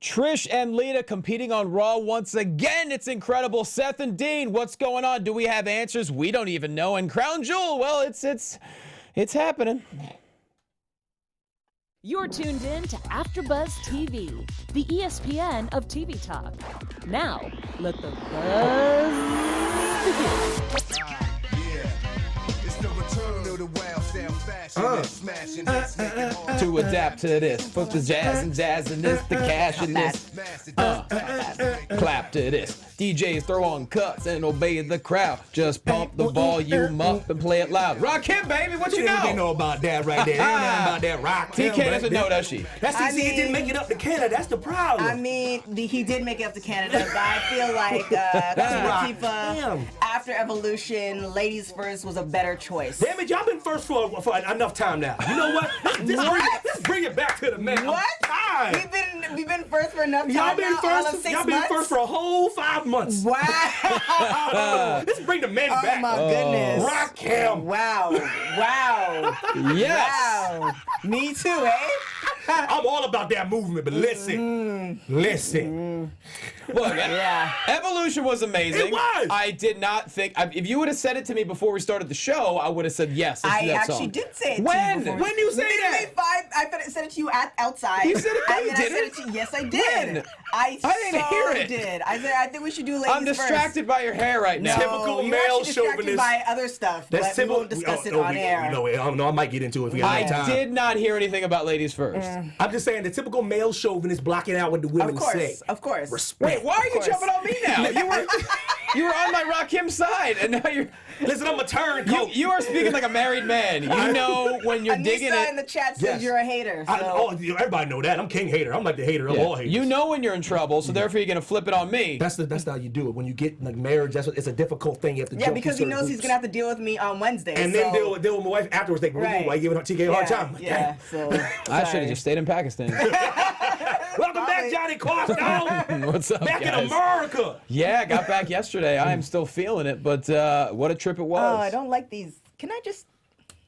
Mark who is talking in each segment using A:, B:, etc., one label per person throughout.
A: Trish and Lita competing on Raw once again. It's incredible. Seth and Dean, what's going on? Do we have answers? We don't even know. And Crown Jewel, well, it's happening.
B: You're tuned in to AfterBuzz TV, the ESPN of TV talk. Now, let the buzz begin.
A: To adapt to this, put the jazz and jazz in this, the cash in this. Clap to this. DJs throw on cuts and obey the crowd. Just pump the volume up and play it loud. Rock him, baby. What you know?
C: You know about that right there. You know about that rock.
A: TK doesn't know, does she?
C: That's he didn't make it up to Canada. That's the problem.
D: I mean, he did make it up to Canada, but I feel like Tifa, after Evolution, Ladies First was a better choice.
C: Damn it, y'all been first for enough time now. You know what? Let's bring it back to the man.
D: What? We've been first for enough time.
C: Y'all been
D: now,
C: first.
D: all of 6
C: Y'all been
D: months?
C: first for a whole 5 months.
D: Wow.
C: Let's bring the men back.
D: Oh my goodness.
C: Rock him.
D: Wow.
A: Yes.
D: Wow. Me too, eh?
C: I'm all about that movement, but listen.
A: Look,
D: Yeah.
A: Evolution was amazing.
C: It was.
A: I did not think, if you would have said it to me before we started the show, I would have said yes. Let's do
D: I
A: that
D: actually
A: song.
D: did say it to
A: When?
D: you before.
C: When you say
D: Midway
C: that?
D: 5, I said it to you outside.
A: You said it? No,
D: And
A: you
D: then I
A: didn't.
D: said it to you. Yes, I did.
A: When?
D: I
A: didn't hear it.
D: did. I said, I think we should do Ladies
A: I'm distracted by your hair right now.
D: First.
C: Typical
D: No, you're
C: male
D: actually distracted
C: chauvinist.
D: by other stuff, but we won't discuss it on air.
C: I don't know. I might get into it if we got
A: I
C: time.
A: did not hear anything about Ladies First.
C: I'm just saying the typical male chauvinist blocking out what the women say.
D: Of course.
C: Respect.
A: Wait, why are you
D: course.
A: jumping on me now? You were on my Rock Him side, and now you're.
C: Listen, I'm a turncoat.
A: You are speaking like a married man. You know when you're digging
D: Anissa
A: it.
D: in the chat says
C: Yes.
D: you're a hater. So.
C: Everybody know that. I'm king hater. I'm like the hater of all haters.
A: You know when you're in trouble, so therefore you're gonna flip it on me.
C: That's how you do it. When you get like marriage, it's a difficult thing. You have to
D: Yeah,
C: jump
D: because
C: through
D: he knows
C: certain
D: he's
C: hoops.
D: gonna have to deal with me on Wednesday.
C: And then deal with my wife afterwards. Like,
D: Right.
C: why you giving TK a hard time? Like,
D: Yeah. So
A: I should have just stayed in Pakistan.
C: Welcome back, Johnny Carstone.
A: What's up,
C: Back
A: guys?
C: in America.
A: Yeah, I got back yesterday. I am still feeling it, but what a trip it was.
D: Oh, I don't like these. Can I just?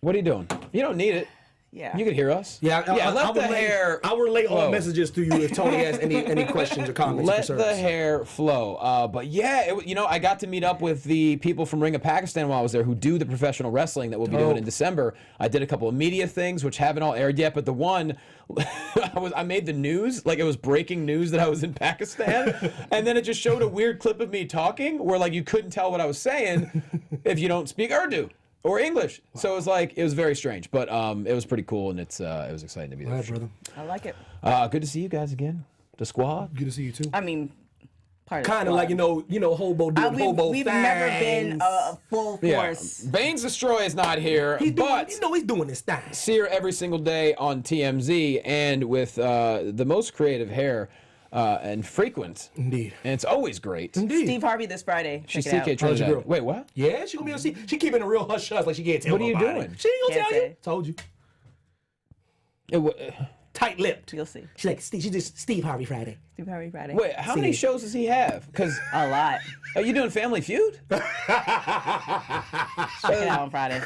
A: What are you doing? You don't need it.
D: Yeah.
A: You can hear us.
C: Yeah,
A: let the hair.
C: I'll relay all
A: flow.
C: messages to you if Tony has any questions or comments. or
A: Let
C: concerns.
A: the hair flow. But yeah, I got to meet up with the people from Ring of Pakistan while I was there who do the professional wrestling that we'll be doing in December. I did a couple of media things which haven't all aired yet, but the one I made the news, like it was breaking news that I was in Pakistan, and then it just showed a weird clip of me talking where like you couldn't tell what I was saying if you don't speak Urdu or English. Wow. So it was very strange, but it was pretty cool, and it was exciting to be there.
C: All right, brother.
D: I like it.
A: Good to see you guys again, the squad.
C: Good to see you too.
D: I mean, part of
C: Kind of like hobo doing hobo
D: we've
C: things.
D: never been a full force.
A: Bane's Destroy is not here,
C: He's
A: but
C: he's doing his thing.
A: see her every single day on TMZ and with the most creative hair and frequent.
C: Indeed.
A: And it's always great.
C: Indeed.
D: Steve Harvey this Friday.
A: She's
D: Check it
A: TK
D: out.
C: How's your
A: Trinidad.
C: girl?
A: Wait, what?
C: Yeah, she gonna be on. She keeping a real hush like she can't tell
A: What are you
C: nobody.
A: doing?
C: She ain't gonna
D: Can't
C: tell you.
D: say.
C: Told you.
A: Wait,
C: Tight-lipped.
D: You'll see.
C: She's like Steve. She just Steve Harvey Friday.
D: Steve Harvey Friday.
A: how many shows does he have? Because
D: A lot.
A: are you doing Family Feud?
D: Check it out on Friday.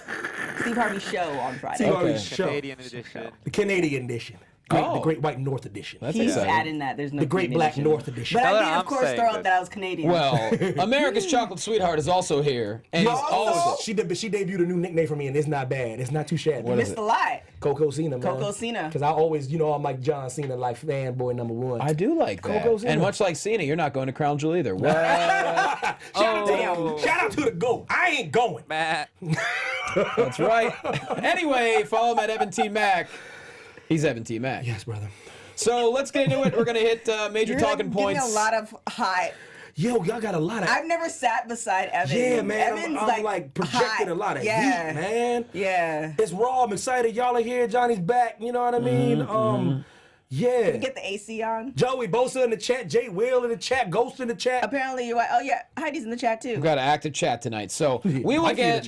D: Steve Harvey show on Friday.
C: Steve Harvey's show.
E: Canadian edition.
C: The Canadian edition. The Great White North edition.
A: That's
D: He's
A: exciting.
D: adding that. There's no
C: The Great
D: Canadian
C: Black
D: edition.
C: North edition.
D: But I
E: Now
D: did,
E: that
D: of
E: I'm
D: course,
E: saying
D: throw out
E: that-
D: that I was Canadian.
A: Well, America's Chocolate Sweetheart is also here, and he's also.
C: She debuted a new nickname for me, and it's not bad. It's not too shabby.
D: you missed a lot.
C: Coco Cena, man.
D: Coco Cena.
C: Because I always, I'm like John Cena, like fanboy number one.
A: I do like that.
C: Coco Cena.
A: And much like Cena, you're not going to Crown Jewel either. What?
C: Shout out to the GOAT. I ain't going.
E: Matt.
A: That's right. Anyway, follow him at Evan T. Mac. He's Evan T. Mac.
C: Yes, brother.
A: So let's get into it. We're going to hit major
D: You're
A: talking points.
D: Giving a lot of high.
C: Yo, y'all got a lot of.
D: I've never sat beside Evan.
C: Yeah, man.
D: Evan's
C: I'm like projecting
D: high.
C: a lot of
D: Yeah.
C: heat, man.
D: Yeah.
C: It's raw. I'm excited. Y'all are here. Johnny's back. You know what I mean? Yeah.
D: Get the AC on.
C: Joey Bosa in the chat. Jay Will in the chat. Ghost in the chat.
D: Apparently, you're like, oh yeah, Heidi's in the chat too.
A: We've got an active chat tonight. So we will
C: I see the
A: get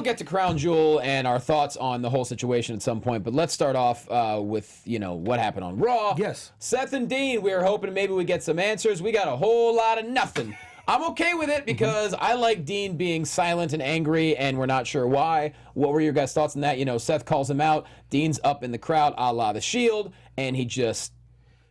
C: chat.
A: to Crown Jewel and our thoughts on the whole situation at some point. But let's start off with what happened on Raw.
C: Yes.
A: Seth and Dean, we were hoping maybe we get some answers. We got a whole lot of nothing. I'm okay with it because I like Dean being silent and angry, and we're not sure why. What were your guys' thoughts on that? Seth calls him out. Dean's up in the crowd, a la The Shield, and he just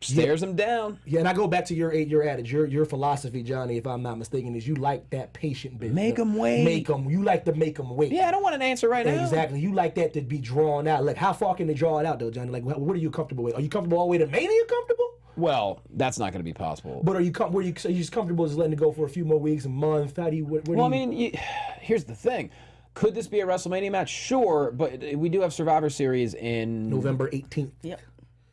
A: stares him down.
C: Yeah, and I go back to your adage, your philosophy, Johnny, if I'm not mistaken, is you like that patient business.
A: Make them wait.
C: You like to make them wait.
A: Yeah, I don't want an answer right now.
C: Exactly. You like that to be drawn out. Like, how far can they draw it out, though, Johnny? Like, what are you comfortable with? Are you comfortable all the way to Mania comfortable?
A: Well, that's not going to be possible.
C: But are you just comfortable just letting it go for a few more weeks, a month? How do you?
A: I mean, here's the thing. Could this be a WrestleMania match? Sure, but we do have Survivor Series in
C: November 18th.
D: Yep.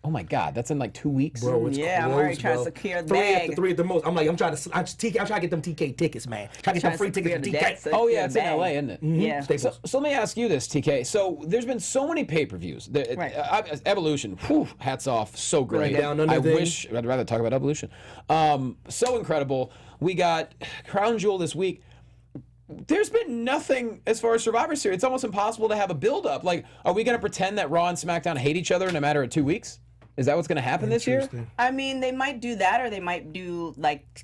A: Oh my God, that's in like 2 weeks.
C: Bro, it's
D: I'm already trying to secure the bag.
C: Three at the most. I'm trying to get them TK tickets, man. Trying to get them free tickets from TK.
A: Oh yeah, it's in LA, isn't it?
C: Mm-hmm.
D: Yeah.
A: So let me ask you this, TK. So there's been so many pay-per-views.
D: Right.
A: Evolution, whew, hats off, so great.
C: Down under
A: I
C: thing.
A: wish I'd rather talk about Evolution. So incredible. We got Crown Jewel this week. There's been nothing as far as Survivor Series. It's almost impossible to have a build-up. Like, are we going to pretend that Raw and SmackDown hate each other in a matter of 2 weeks? Is that what's going to happen this year?
D: I mean, they might do that, or they might do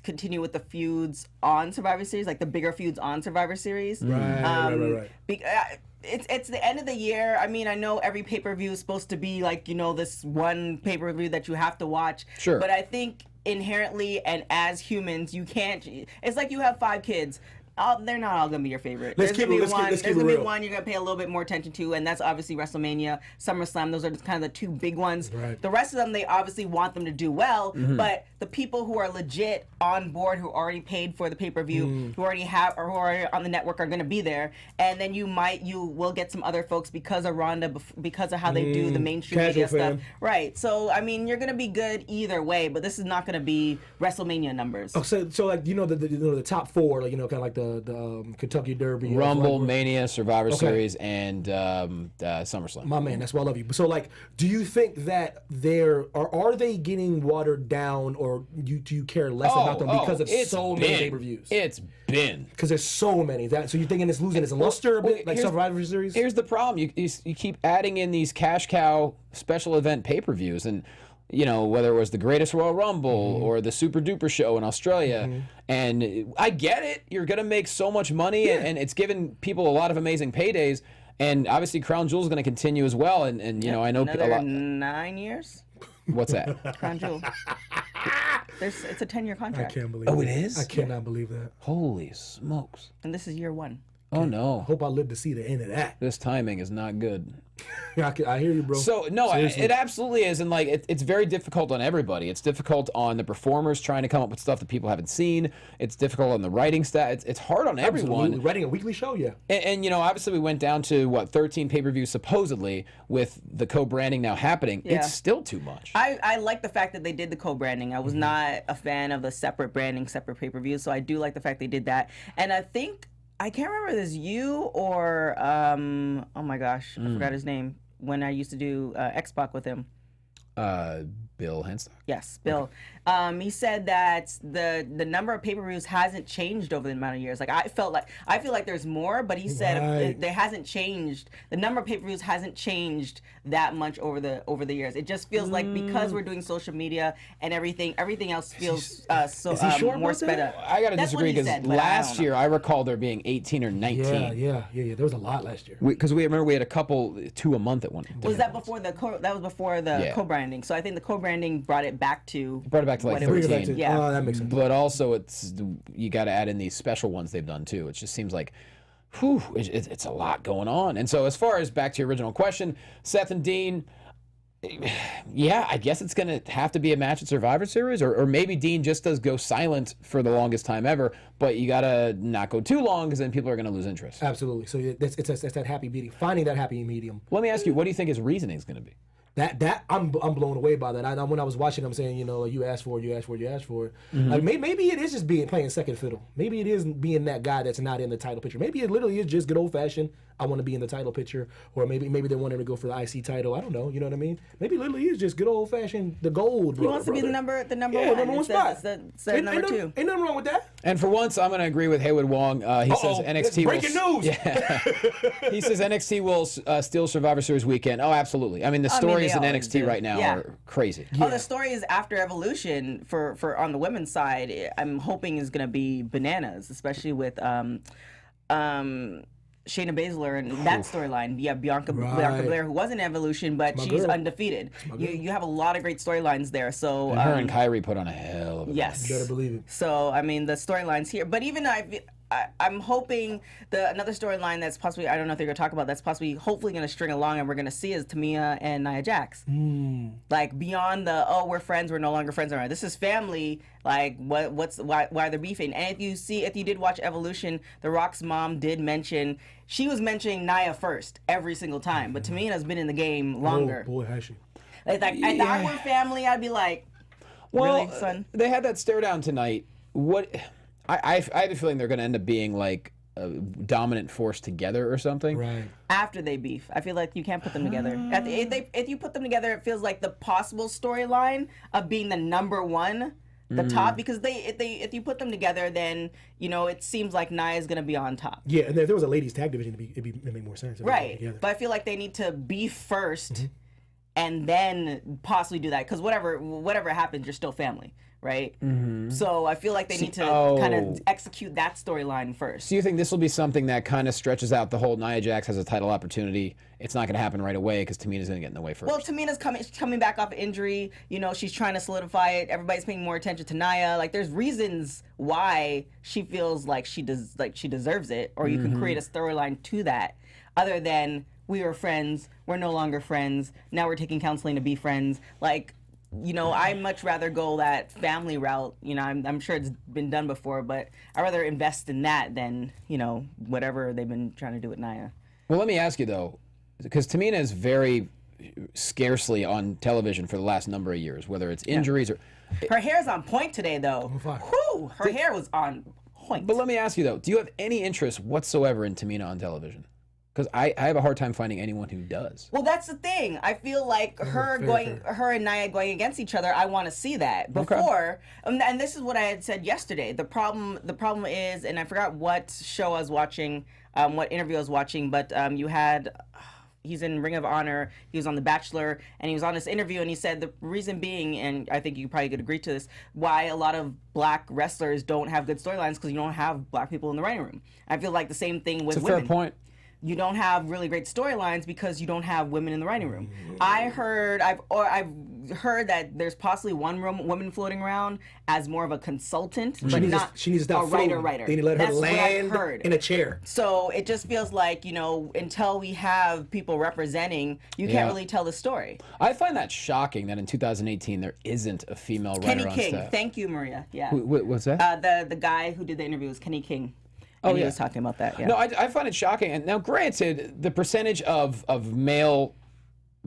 D: continue with the feuds on Survivor Series, like the bigger feuds on Survivor Series.
C: Right.
D: It's the end of the year. I mean, I know every pay-per-view is supposed to be this one pay-per-view that you have to watch.
A: Sure.
D: But I think inherently and as humans, you can't. It's like you have 5 kids. They're not all going to be your favorite. There's going to be one you're going to pay a little bit more attention to, and that's obviously WrestleMania, SummerSlam. Those are kind of the 2 big ones.
C: Right.
D: The rest of them, they obviously want them to do well, but the people who are legit on board, who already paid for the pay-per-view, who already have or who are on the network are going to be there, and then you will get some other folks because of Ronda, because of how they do the mainstream media stuff. Right. So, I mean, you're going to be good either way, but this is not going to be WrestleMania numbers.
C: Oh, so the top 4, kind of like the Kentucky Derby,
A: Rumble, Mania, Survivor Series, and SummerSlam.
C: My man, that's why I love you. So, do you think that are they getting watered down, or do you care less about them because of so many pay-per-views?
A: It's been
C: because there's so many. So you're thinking it's losing its luster a bit, like Survivor Series?
A: Here's the problem: you keep adding in these cash cow special event pay-per-views, and whether it was the Greatest Royal Rumble or the Super Duper Show in Australia. And I get it. You're going to make so much money, and it's given people a lot of amazing paydays. And obviously, Crown Jewel is going to continue as well. And I know
D: another
A: a lot.
D: 9 years?
A: What's that?
D: Crown Jewel. It's a 10-year contract.
C: I can't believe
A: it is?
C: I cannot believe that.
A: Holy smokes.
D: And this is year 1.
A: Oh, no.
C: Hope I live to see the end of that.
A: This timing is not good.
C: I hear you, bro.
A: So, no, it absolutely is. And, it's very difficult on everybody. It's difficult on the performers trying to come up with stuff that people haven't seen. It's difficult on the writing staff. It's hard on everyone.
C: Absolutely. Writing a weekly show, yeah.
A: And obviously we went down to, 13 pay-per-views supposedly with the co-branding now happening. Yeah. It's still too much.
D: I like the fact that they did the co-branding. I was not a fan of the separate branding, separate pay-per-views. So I do like the fact they did that. And I can't remember if it was you or, oh my gosh, I forgot his name, when I used to do X-Pac with him.
A: Bill Henstock.
D: Yes, Bill. He said that the number of pay-per-views hasn't changed over the amount of years. I feel like there's more, but he said there hasn't changed. The number of pay-per-views hasn't changed that much over the years. It just feels like because we're doing social media and everything else feels more sped up.
A: I gotta disagree because last year I recall there being 18 or 19.
C: Yeah. There was a lot last year.
A: Because we remember we had a couple 2 a month at one.
D: Was that before the co-branding? So I think the co-branding brought it back to
A: like 13.
D: Yeah.
C: Oh, that makes sense.
A: But also, you got to add in these special ones they've done too. It just seems like, it's a lot going on. And so, as far as back to your original question, Seth and Dean, yeah, I guess it's going to have to be a match at Survivor Series, or maybe Dean just does go silent for the longest time ever. But you got to not go too long because then people are going to lose interest.
C: Absolutely. So it's that happy medium, finding that happy medium.
A: Let me ask you, what do you think his reasoning is going to be?
C: That I'm blown away by that. When I was watching, I'm saying, you asked for it. Mm-hmm. Like maybe it is just playing second fiddle. Maybe it is being that guy that's not in the title picture. Maybe it literally is just good old fashioned. I want to be in the title picture, or maybe they want him to go for the IC title. I don't know. You know what I mean? Maybe it literally is just good old fashioned the gold.
D: He wants to be the number one.
C: Number one spot.
D: It's number 2.
C: Ain't nothing wrong with that.
A: And for once, I'm going to agree with Haywood Wong. He says NXT
C: breaking news.
A: Yeah. He says NXT will steal Survivor Series weekend. Oh, absolutely. I mean, the stories in NXT right now are crazy.
D: Oh, the stories after Evolution for on the women's side, I'm hoping is going to be bananas, especially with Shayna Baszler and that storyline. You have Bianca Belair, who wasn't Evolution, but she's undefeated. You have a lot of great storylines there. So
A: and her and Kyrie put on a hell of a
D: yes,
C: you better believe it.
D: So I mean, the storylines here, but even I'm hoping another storyline that's possibly, I don't know if they're going to talk about, that's possibly hopefully going to string along and we're going to see is Tamina and Nia Jax. Like beyond we're friends, we're no longer friends anymore. This is family. Like why they're beefing. And if you did watch Evolution, The Rock's mom did mention, she was mentioning Nia first every single time, but Tamina's been in the game longer.
C: Oh boy, has she.
D: Like if I were family, I'd be like, really, son?
A: They had that stare down tonight. What? I have a feeling they're going to end up being like a dominant force together or something.
C: Right.
D: After they beef, I feel like you can't put them together. If you put them together, it feels like the possible storyline of being the number one, the top. Because if you put them together, then it seems like Nia's going to be on top.
C: Yeah, and if there was a ladies tag division, it'd make more sense.
D: Right. But I feel like they need to beef first, and then possibly do that. Because whatever happens, you're still family. Right? So I feel like they need to kind of execute that storyline first.
A: So you think this will be something that kind of stretches out the whole Nia Jax has a title opportunity? It's not going to happen right away because Tamina's going to get in the way first.
D: Well, Tamina's coming back off injury. She's trying to solidify it. Everybody's paying more attention to Nia. Like, there's reasons why she feels like she deserves it, or you can create a storyline to that, other than we were friends, we're no longer friends, now we're taking counseling to be friends. Like, I'd much rather go that family route. I'm sure it's been done before, but I'd rather invest in that than, whatever they've been trying to do with Nia.
A: Well, let me ask you, though, because Tamina is very scarcely on television for the last number of years, whether it's injuries or...
D: Her hair's on point today, though. Whew, her hair was on point.
A: But let me ask you, though, do you have any interest whatsoever in Tamina on television? Because I have a hard time finding anyone who does.
D: Well, that's the thing. I feel like her and Nia going against each other, I want to see that before. Okay. And this is what I had said yesterday. The problem is, and I forgot what show I was watching, what interview I was watching, but you had... He's in Ring of Honor. He was on The Bachelor, and he was on this interview, and he said the reason being, and I think you probably could agree to this, why a lot of black wrestlers don't have good storylines because you don't have black people in the writing room. I feel like the same thing with women.
A: It's a fair point.
D: You don't have really great storylines because you don't have women in the writing room. I've heard that there's possibly one woman floating around as more of a consultant, but
C: she needs to stop
D: a writer.
C: They need to let her land in a chair.
D: So it just feels like, until we have people representing, you can't really tell the story.
A: I find that shocking that in 2018 there isn't a female writer
D: Kenny
A: on
D: King.
A: staff.
D: Thank you, Maria. Yeah.
A: What's that?
D: The guy who did the interview was Kenny King.
A: And
D: he was talking about that. Yeah.
A: No, I find it shocking. And now, granted, the percentage of male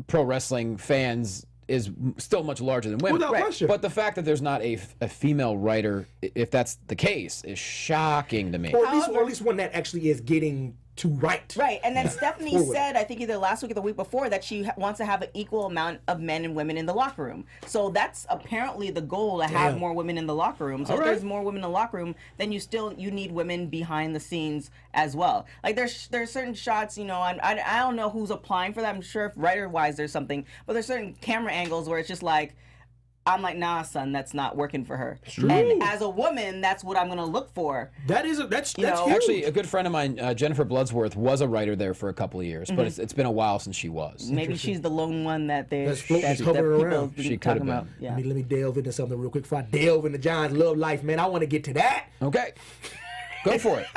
A: pro wrestling fans is still much larger than women.
C: Without question.
A: But the fact that there's not a female writer, if that's the case, is shocking to me.
C: Or at least one that actually is getting to write.
D: Right, and then Stephanie said, I think either last week or the week before, that she wants to have an equal amount of men and women in the locker room. So that's apparently the goal, to have more women in the locker room. So if there's more women in the locker room, then you need women behind the scenes as well. Like there's certain shots, I don't know who's applying for that. I'm sure if writer-wise there's something, but there's certain camera angles where it's just like, I'm like, nah, son, that's not working for her. And as a woman, that's what I'm going to look for.
C: That's huge.
A: Actually, a good friend of mine, Jennifer Bloodsworth, was a writer there for a couple of years, but it's been a while since she was.
D: Maybe she's the lone one that
C: hovering around.
A: She could have been.
D: Yeah.
C: Let me delve into something real quick before I delve into John's love life, man. I want to get to that.
A: Okay. Go for it.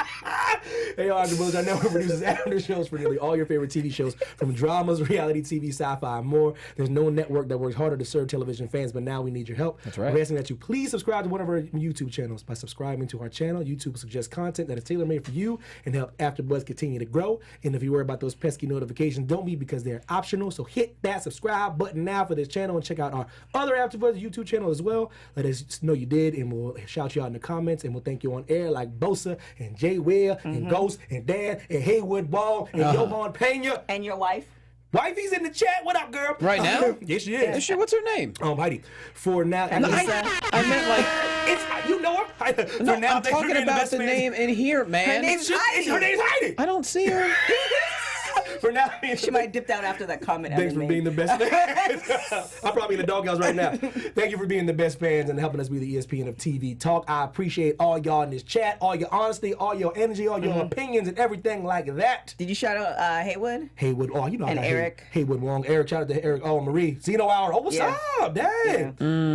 C: Hey, AfterBuzz, our network produces after shows for nearly all your favorite TV shows, from dramas, reality TV, sci-fi, and more. There's no network that works harder to serve television fans, but now we need your help.
A: That's right.
C: We're asking that you please subscribe to one of our YouTube channels. By subscribing to our channel, YouTube suggests content that is tailor-made for you and help AfterBuzz continue to grow. And if you worry about those pesky notifications, don't be, because they're optional. So hit that subscribe button now for this channel, and check out our other AfterBuzz YouTube channel as well. Let us know you did, and we'll shout you out in the comments, and we'll thank you on air, like Bosa and Jay Will and Ghost and Dan and Haywood Ball and Johan Pena.
D: And your wife?
C: Wifey's in the chat. What up, girl?
A: Right now?
C: Yes, she is.
A: What's her name?
C: Heidi. For now,
A: I meant like...
C: it's, you know her.
A: No, I'm talking about the name in here, man.
C: Her name's Heidi.
A: I don't see her.
C: For now,
D: She might have dipped out after that comment.
C: Thanks
D: Evan
C: for being
D: made.
C: the best fans. I'm probably in the doghouse right now. Thank you for being the best fans and helping us be the ESPN of TV talk. I appreciate all y'all in this chat, all your honesty, all your energy, all your opinions, and everything like that.
D: Did you shout out Haywood?
C: Haywood, oh, you know,
D: And
C: I got
D: Eric.
C: Haywood Wong, Eric, shout out to Eric, oh, Marie, Zeno Hour, oh, what's
D: Yeah.
C: up? Dang.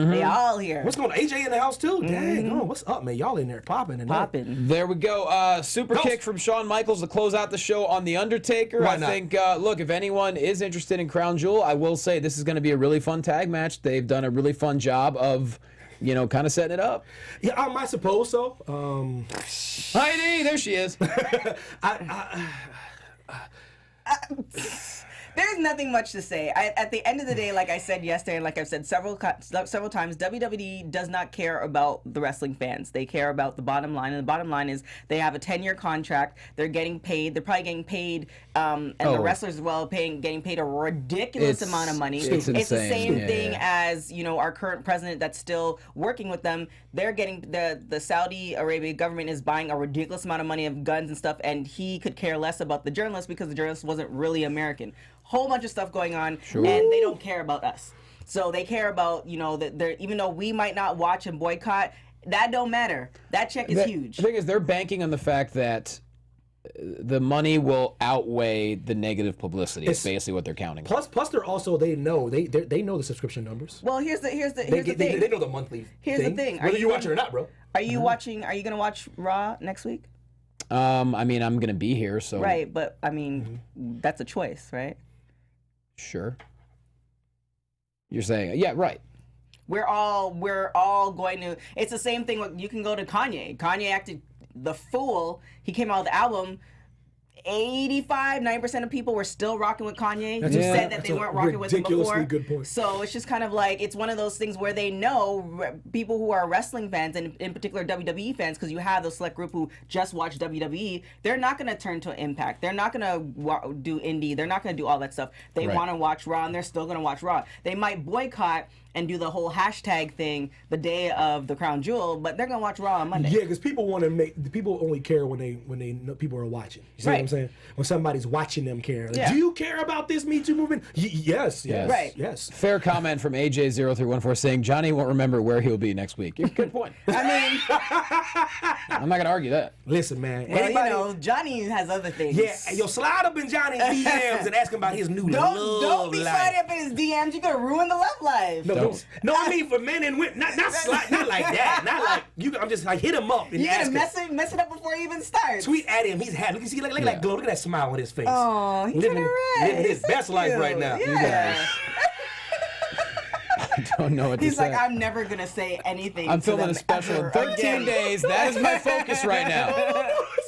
D: They all here.
C: What's going on? AJ in the house too? Dang, oh, what's up, man? Y'all in there popping and
D: Popping.
A: There we go. Super
C: Go.
A: kick from Shawn Michaels to close out the show on The Undertaker.
C: Why
A: I
C: not?
A: think, look, if anyone is interested in Crown Jewel, I will say this is going to be a really fun tag match. They've done a really fun job of, you know, kind of setting it up.
C: Yeah, I suppose so.
A: Heidi, there she is.
D: There's nothing much to say. At the end of the day, like I said yesterday, and like I've said several times, WWE does not care about the wrestling fans. They care about the bottom line, and the bottom line is they have a 10-year contract. They're getting paid. They're probably getting paid, and the wrestlers as well, getting paid a ridiculous amount of money.
A: It's
D: the
A: insane.
D: same
A: Yeah,
D: thing
A: yeah.
D: as our current president that's still working with them. They're getting the Saudi Arabia government is buying a ridiculous amount of money of guns and stuff, and he could care less about the journalists because the journalist wasn't really American. Whole bunch of stuff going on, and they don't care about us. So they care about that they're, even though we might not watch and boycott, that don't matter. That check is huge.
A: The thing is, they're banking on the fact that the money will outweigh the negative publicity. It's basically what they're counting on.
C: Plus, they're also they know the subscription numbers.
D: Well, here's the thing.
C: They know the monthly.
D: Here's the thing.
C: Whether you watch it or not, bro.
D: Are you watching? Are you gonna watch Raw next week?
A: I mean, I'm gonna be here, so
D: Right, but I mean, that's a choice, right?
A: Sure. You're saying, yeah, right.
D: We're all going to. It's the same thing. You can go to Kanye. Kanye acted the fool. He came out with the album. 85-90% of people were still rocking with Kanye. Who said that they weren't rocking with him before.
C: Good point.
D: So it's just kind of like it's one of those things where they know people who are wrestling fans and in particular WWE fans, because you have the select group who just watch WWE. They're not going to turn to Impact. They're not going to do indie. They're not going to do all that stuff. They want to watch Raw, and they're still going to watch Raw. They might boycott and do the whole hashtag thing the day of the Crown Jewel, but they're gonna watch Raw on Monday.
C: Yeah, because people only care when they know people are watching. You see what I'm saying? When somebody's watching them care. Like, do you care about this Me Too movement? Yes.
D: Right.
C: Yes.
A: Fair comment from AJ0314 saying Johnny won't remember where he'll be next week. Good point.
D: I mean,
A: I'm not gonna argue that.
C: Listen, man.
D: well, Johnny has other things.
C: Yeah, yo, slide up in Johnny's DMs and ask him about his new love
D: Don't be
C: life.
D: sliding up in his DMs. You're gonna ruin the love life.
C: No, I mean for men and women, not like that, not like you. I'm just like hit him up and
D: You're
C: ask
D: gonna
C: him.
D: mess it up before he even starts.
C: Tweet at him. He's happy. Look at that glow. Look at that smile on his face.
D: Oh, he's
C: living his
D: so
C: best life
D: cute.
C: right now.
D: Yeah.
C: You guys.
A: I don't know what
D: He's
A: to say.
D: like, I'm never gonna say anything.
A: I'm
D: to
A: filming
D: them
A: a special in
D: ever
A: 13
D: again.
A: days. That is my focus right now.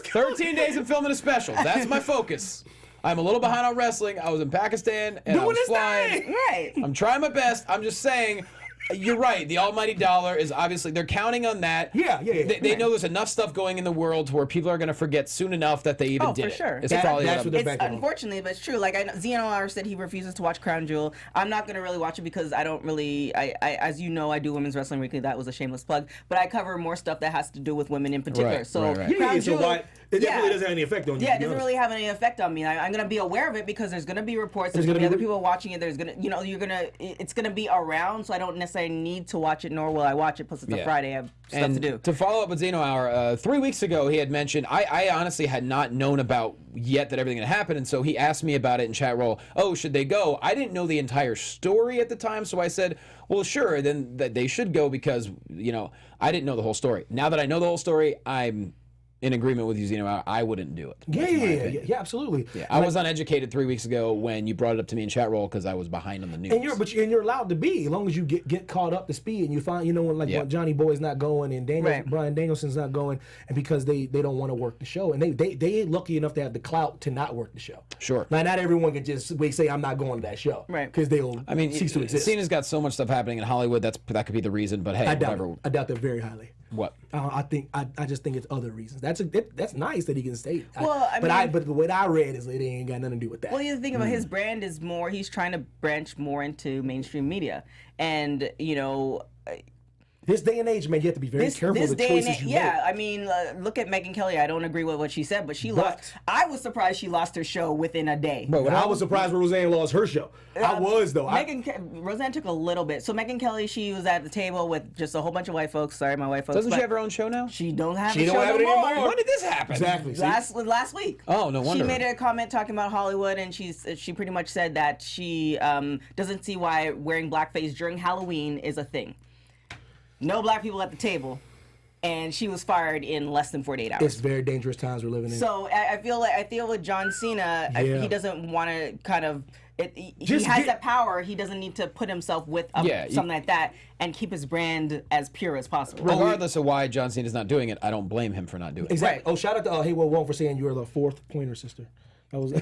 A: 13 days of filming a special. That's my focus. I'm a little behind on wrestling. I was in Pakistan and I was flying.
D: Right.
A: I'm trying my best. I'm just saying, you're right. The almighty dollar is obviously, they're counting on that.
C: Yeah.
A: They know there's enough stuff going in the world to where people are going to forget soon enough that they even did
D: for
A: it.
D: sure.
A: It's
C: That-
A: probably
C: that's
A: what
C: what
A: I'm-
C: they're
D: It's
C: back on.
D: unfortunately, but it's true. Like I know, Zeno said he refuses to watch Crown Jewel. I'm not gonna really watch it because I don't really. I as you know, I do Women's Wrestling Weekly. That was a shameless plug, but I cover more stuff that has to do with women in particular.
A: Right,
D: so
A: right.
D: Crown
C: So
D: Jewel,
C: why it really doesn't have any effect on you.
D: Yeah,
C: to
D: it
C: be
D: doesn't
C: honest.
D: really have any effect on me. I'm gonna be aware of it because there's gonna be reports. There's
C: There's
D: gonna be
C: gonna
D: other
C: be-
D: people watching it. There's gonna it's gonna be around. So I don't necessarily need to watch it, nor will I watch it. Plus it's a Friday. I have stuff
A: and
D: to do.
A: to follow up with Zeno Hour, 3 weeks ago he had mentioned, I honestly had not known about yet that everything had happened, and so he asked me about it in chat roll. Oh, should they go? I didn't know the entire story at the time, so I said, well, sure, then that they should go because, I didn't know the whole story. Now that I know the whole story, I'm in agreement with you, Zeno. I wouldn't do it.
C: Yeah, absolutely.
A: Yeah, I was uneducated 3 weeks ago when you brought it up to me in chat roll because I was behind on the news.
C: And you're allowed to be as long as you get caught up to speed and you find when Johnny Boy's not going and Brian Danielson's not going, and because they don't want to work the show, and they lucky enough to have the clout to not work the show.
A: Sure.
C: Now not everyone can just say I'm not going to that show,
D: Right?
C: Because they'll cease to exist.
A: Cena's got so much stuff happening in Hollywood that could be the reason. But hey,
C: I doubt
A: whatever.
C: it. I doubt that very highly.
A: What?
C: I just think it's other reasons. That's nice that he can stay.
D: Well,
C: but what I read is it ain't got nothing to do with that.
D: Well, the thing about his brand is he's trying to branch more into mainstream media. And,
C: This day and age, man, you have to be very careful of the choices you make.
D: Yeah, I mean, look at Megyn Kelley. I don't agree with what she said, but she lost. I was surprised she lost her show within a day.
C: But I was surprised when Roseanne lost her show. I was, though.
D: Roseanne took a little bit. So Megyn Kelley, she was at the table with just a whole bunch of white folks. Sorry, my white folks.
A: Doesn't she have her own show now?
D: She don't have
C: She
D: a
C: don't
D: show
C: have
D: no
C: it
D: more.
C: anymore.
A: When did this happen?
C: Exactly.
D: Last week.
A: Oh, no wonder.
D: She made a comment talking about Hollywood, and she pretty much said that she doesn't see why wearing blackface during Halloween is a thing. No black people at the table, and she was fired in less than 48 hours.
C: It's very dangerous times we're living in.
D: So I feel with John Cena, he doesn't want to kind of. He has that power. He doesn't need to put himself with something like that and keep his brand as pure as possible.
A: Regardless of why John Cena's not doing it, I don't blame him for not doing it.
C: Exactly. Right. Oh, shout out to Haywood Wong for saying you're the 4th Pointer Sister. That was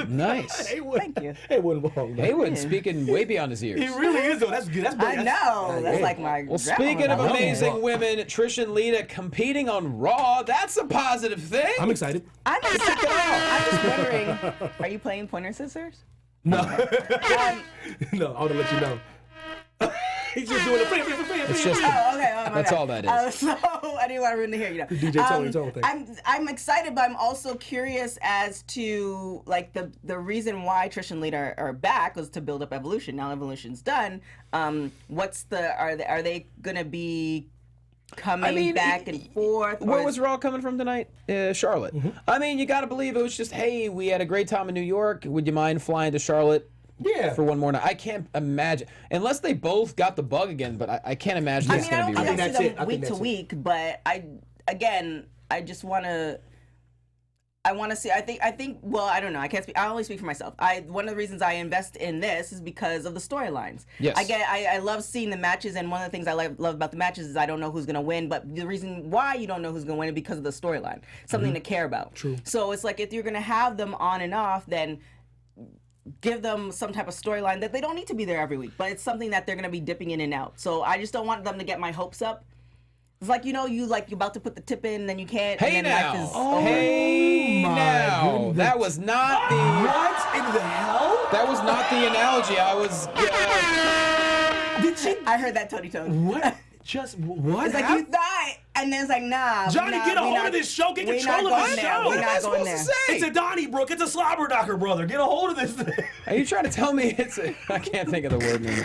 A: nice.
C: Haywood.
D: Thank you.
C: Haywood Wong.
A: Haywood speaking way beyond his ears.
C: He really is, though. That's good.
D: I know. That's like my.
A: Well, speaking of amazing women, Trish and Lita competing on Raw, that's a positive thing.
C: I'm excited.
D: I'm just wondering, are you playing Pointer Sisters?
C: No. No, I want to let you know. He's just doing a
A: It's just that's all that is.
D: So I didn't want everyone to hear, you know.
C: DJ Tony thing.
D: I'm excited, but I'm also curious as to like the reason why Trish and Lita are back was to build up Evolution. Now Evolution's done. Are they gonna be coming back and forth?
A: Where was Raw coming from tonight? Charlotte.
C: Mm-hmm.
A: I mean, you got to believe it was just, hey, we had a great time in New York. Would you mind flying to Charlotte?
C: Yeah.
A: For one more night. I can't imagine, unless they both got the bug again, but I can't imagine it's going to be
D: I
A: real.
D: don't see them week to week, but I just want to. I want to see. I think. Well, I don't know. I can't speak. I only speak for myself. One of the reasons I invest in this is because of the storylines.
A: Yes.
D: I love seeing the matches, and one of the things I love about the matches is I don't know who's gonna win. But the reason why you don't know who's gonna win is because of the storyline. Something to care about.
C: True.
D: So it's like if you're gonna have them on and off, then give them some type of storyline that they don't need to be there every week, but it's something that they're gonna be dipping in and out. So I just don't want them to get my hopes up. It's like, you're about to put the tip in, then you can't.
A: Hey
D: and then
A: now,
D: life is over.
A: hey now,
C: goodness.
A: that was not the.
C: What in the hell?
A: That was not the analogy. I was.
C: Did she?
D: I heard that, Tony Tone.
C: What? Just what?
D: It's like you thought, and then it's like, nah.
C: Johnny, get a hold of this show. Get control of this show.
A: What am I supposed to say?
C: It's a Donnybrook. It's a slobber knocker, brother. Get a hold of this thing.
A: Are you trying to tell me it's a... I can't think of the word name.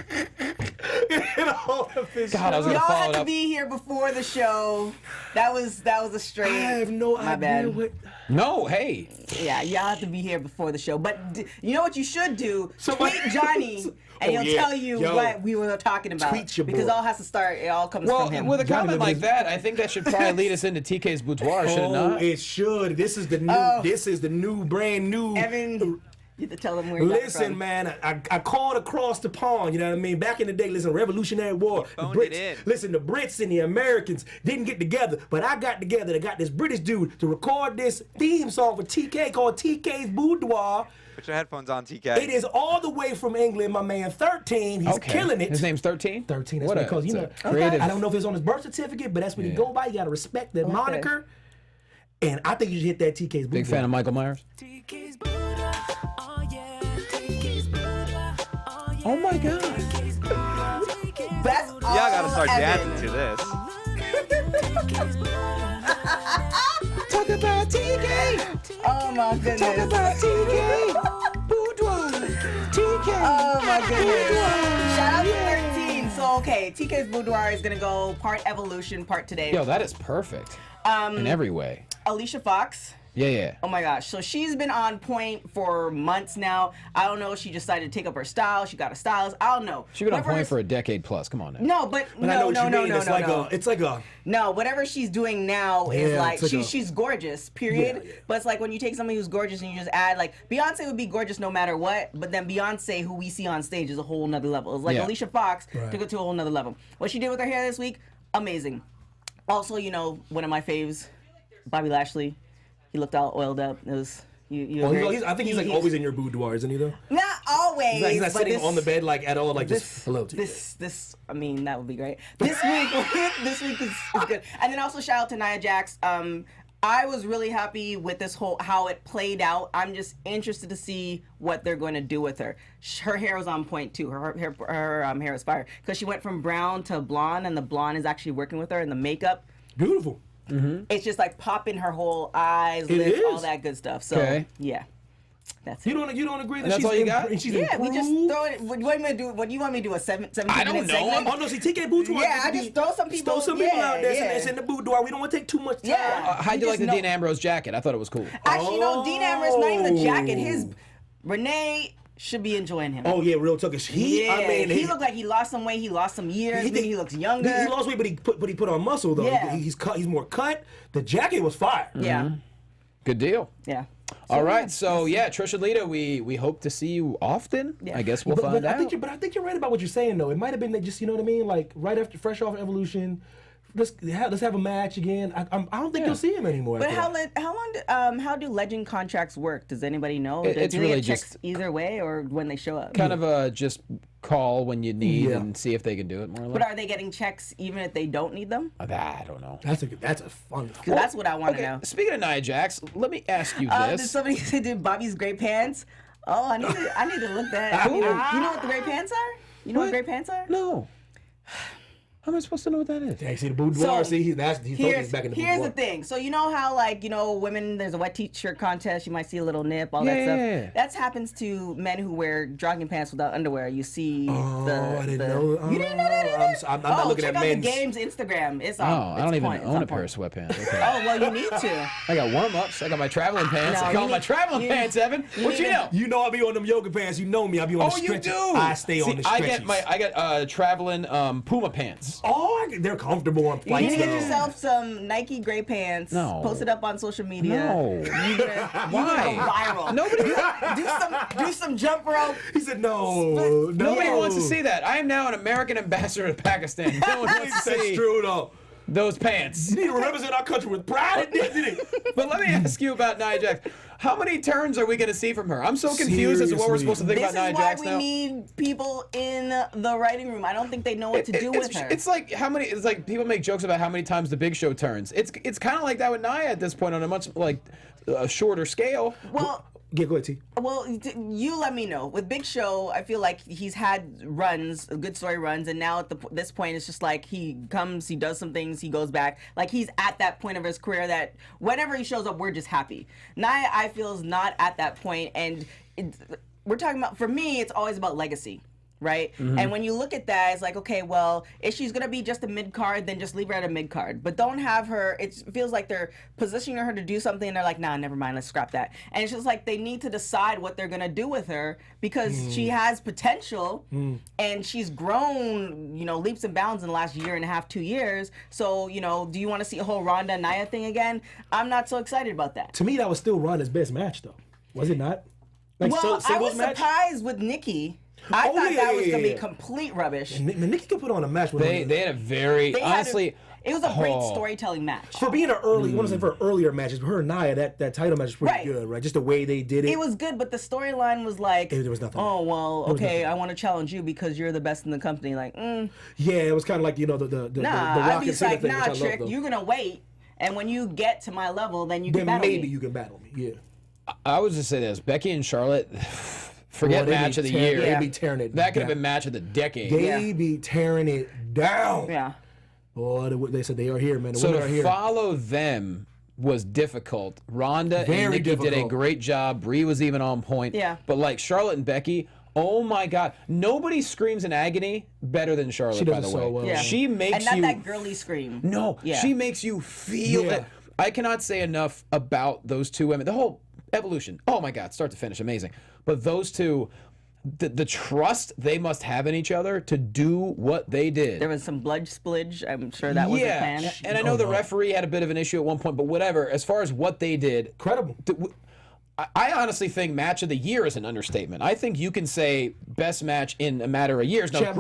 C: Get a hold of this
A: God, I was
C: show.
A: gonna
D: Y'all
A: follow
D: had
A: it
D: to
A: up.
D: be here before the show. That was a straight.
C: I have no
D: my
C: idea
D: bad.
C: what.
A: No, hey.
D: Yeah, y'all have to be here before the show. But you know what you should do?
C: Somebody-
D: Tweet Johnny, and he'll tell you what we were talking about.
C: Tweet your boy.
D: Because all has to start. It all comes
A: Well,
D: from him.
A: with a
C: Johnny
A: comment
C: Living
A: like
C: is-
A: that, I think that should probably lead us into TK's boudoir, should it not?
C: It should. This is the new.
D: Oh.
C: This is the new, brand new.
D: Evan, you have to tell them where you got it
C: Listen,
D: from.
C: man, I called across the pond, you know what I mean? Back in the day, listen, Revolutionary War. The
E: Phoned
C: Brits,
E: it in.
C: listen, the Brits and the Americans didn't get together, but I got together. I got this British dude to record this theme song for TK called TK's Boudoir.
E: Put your headphones on, TK.
C: It is all the way from England, my man 13. He's killing it.
A: His name's 13?
C: 13, that's
A: What
C: what
A: a-
C: because you know,
A: it's a creative-
C: I don't know if it's on his birth certificate, but that's what he go by. You gotta respect that moniker. And I think you should hit that TK's Boudoir.
A: Big fan of Michael Myers? Oh my God.
D: That's
E: Y'all gotta start
D: Evan.
E: dancing to this.
A: Talk about TK.
D: Oh my goodness.
A: Talk about TK. Boudoir. TK.
D: Oh my goodness. Shout out to 13. So okay, TK's Boudoir is gonna go part Evolution, part Today.
A: Yo, that is perfect. In every way.
D: Alicia Fox.
A: Yeah.
D: Oh my gosh. So she's been on point for months now. I don't know. She decided to take up her style. She got a stylist. I don't know.
A: She's been on
D: Whatever
A: point
D: is-
A: for a decade plus. Come on now.
D: No, but
C: But I know
D: no.
C: what you mean. It's like a.
D: No, whatever she's doing now is
C: Yeah,
D: like
C: it's like
D: she's gorgeous, period.
C: Yeah.
D: But it's like when you take somebody who's gorgeous and you just add like Beyonce would be gorgeous no matter what, but then Beyonce, who we see on stage, is a whole nother level. It's like
A: Yeah.
D: Alicia Fox
C: Right.
D: took it to a whole nother level. What she did with her hair this week, amazing. Also, you know, one of my faves, Bobby Lashley. He looked all oiled up. It was you.
C: Well,
D: agree?
C: I think he's like always in your boudoir, isn't he though?
D: Not always.
C: He's not
D: but
C: sitting
D: this-
C: on the bed like at all, like
D: this,
C: just hello to you.
D: this. I mean, that would be great. This week, this week is good. And then also shout out to Nia Jax. I was really happy with this whole how it played out. I'm just interested to see what they're going to do with her. Her hair was on point too. Her hair was fire because she went from brown to blonde, and the blonde is actually working with her, and the makeup.
C: Beautiful.
D: It's just like popping her whole eyes, lips, all that good stuff. So yeah. That's
C: you don't agree that
A: that's
C: she's
A: all you got?
C: She's
D: yeah,
C: improved?
D: we just throw it. What do you want me to do? What do you want me to do? A 17
A: I don't
D: minute
A: know.
D: segment?
C: Oh no, see, TK Boots.
D: Yeah, I just throw some people.
C: Throw some people out there.
D: yeah.
C: It's in the boot door. We don't want to take too much time.
D: Yeah.
A: How'd you like the Dean Ambrose jacket? I thought it was cool.
D: Actually, no, Dean Ambrose, not even the jacket. Renee should be enjoying him.
C: Oh yeah, real talk.
D: He looked like he lost some weight. He lost some years. He looks younger.
C: He lost weight, but he put on muscle though.
D: Yeah.
C: He's more cut. The jacket was fire.
D: Yeah.
A: Good deal.
D: Yeah.
A: All right, so yeah, Trish and Lita, we hope to see you often.
D: Yeah.
A: I guess we'll find out.
C: I think you're right about what you're saying though. It might have been that just, you know what I mean, like right after fresh off Evolution. Let's have a match again. I don't think you'll see him anymore.
D: But how do legend contracts work? Does anybody know?
A: It's
D: do
A: really
D: they get checks
A: just
D: either way or when they show up?
A: kind of just call when you need and see if they can do it more or less.
D: But are they getting checks even if they don't need them?
A: I don't know.
C: That's a fun.
D: Because that's what I want to know.
A: Speaking of Nia Jax, let me ask you
D: Did
A: this.
D: somebody say did Bobby's gray pants? Oh, I need to look that. You know what the gray pants are? You know what gray pants are?
A: No. How am I supposed to know what that is?
C: Yeah, see the boudoir.
D: So,
C: see, he's back in the
D: Here's
C: boudoir.
D: the thing. So you know how women, there's a wet t-shirt contest. You might see a little nip, all that stuff.
A: Yeah.
D: That happens to men who wear jogging pants without underwear. You see.
C: I didn't know.
D: You didn't know that either?
C: I'm not looking
D: check
C: at
D: out
C: men's.
D: the game's Instagram. It's on.
A: Oh, I don't even
D: It's
A: own
D: on
A: a pair of
D: point.
A: sweatpants. Okay.
D: Oh well, you need to.
A: I got warm-ups. I got my traveling pants.
D: No,
A: I
D: you
A: call them my
D: need-
A: traveling
D: you-
A: pants, Evan. What you know?
C: You know I be on them yoga pants. You know me. I be on the
A: Oh, you
C: stretches.
A: do.
C: I stay on the stretches.
A: I get traveling Puma pants.
C: They're comfortable on
D: You
C: flights.
D: need to get
C: though.
D: yourself some Nike gray pants.
A: No.
D: Post it up on social media.
A: No.
D: You're gonna
A: Why?
D: go viral.
A: Nobody.
D: do some jump rope.
C: He said no.
A: Nobody wants to see that. I am now an American ambassador to Pakistan. No one wants to
C: That's
A: see
C: true though.
A: those pants.
C: You need to represent our country with pride and dignity.
A: But let me ask you about Nia Jax. How many turns are we going to see from her? I'm so confused as to what we're supposed to think
D: This
A: about
D: is
A: Nia
D: why
A: Jax
D: we
A: now.
D: need people in the writing room. I don't think they know what to do with her.
A: It's like it's like people make jokes about how many times the Big Show turns. It's kind of like that with Nia at this point on a much a shorter scale.
D: Well,
C: Yeah, go ahead, T.
D: Well, you let me know. With Big Show, I feel like he's had runs, good story runs, and now at this point, it's just like he comes, he does some things, he goes back. Like he's at that point of his career that whenever he shows up, we're just happy. Nia, I feel, is not at that point, and we're talking about, for me, it's always about legacy. Right? And when you look at that, it's like, okay, well, if she's going to be just a mid-card, then just leave her at a mid-card. But don't have her, it feels like they're positioning her to do something, and they're like, nah, never mind, let's scrap that. And it's just like they need to decide what they're going to do with her because she has potential, and she's grown, leaps and bounds in the last year and a half, 2 years. So, do you want to see a whole Ronda Nia thing again? I'm not so excited about that.
C: To me, that was still Ronda's best match, though. Was it not?
D: Well, I was
C: match?
D: surprised with Nikki. I thought that was going to be complete rubbish.
C: Nikki could put on a match with
A: They had a very, honestly...
D: It was a great storytelling match.
C: For being an early, for earlier matches, her and Nia, that title match was pretty good, right? Just the way they did it.
D: It was good, but the storyline was like,
C: there was nothing.
D: Oh, well, okay, I want to challenge you because you're the best in the company. Like,
C: Yeah, it was kind of like, the Rock and Cena thing, which I love,
D: Trick,
C: though.
D: you're going to wait, and when you get to my level, then you can battle me.
C: Maybe you can battle me, yeah.
A: I would just say this. Becky and Charlotte... Forget match of the year.
C: They be tearing it
A: That could have
C: down.
A: been match of the decade.
C: They be tearing it down.
D: Yeah.
C: Boy, they said they are here, man. The
A: So
C: women are
A: to
C: here.
A: follow them was difficult. Ronda
C: Very
A: and Nikki did a
C: difficult.
A: great job. Brie was even on point.
D: Yeah.
A: But like Charlotte and Becky, oh my God. Nobody screams in agony better than Charlotte,
C: She
A: by
C: does
A: the
C: it
A: way.
C: so well.
D: Yeah.
A: She makes
D: and not
A: you...
D: that girly scream.
A: No.
D: Yeah.
A: She makes you feel
C: Yeah.
A: it. I cannot say enough about those two women. The whole Evolution. Oh my God. Start to finish. Amazing. But those two... The trust they must have in each other to do what they did.
D: There was some blood splidge. I'm sure that was the plan.
A: And I know the referee had a bit of an issue at one point, but whatever. As far as what they did,
C: Incredible.
A: I honestly think match of the year is an understatement. I think you can say best match in a matter of years. Now,
C: Chat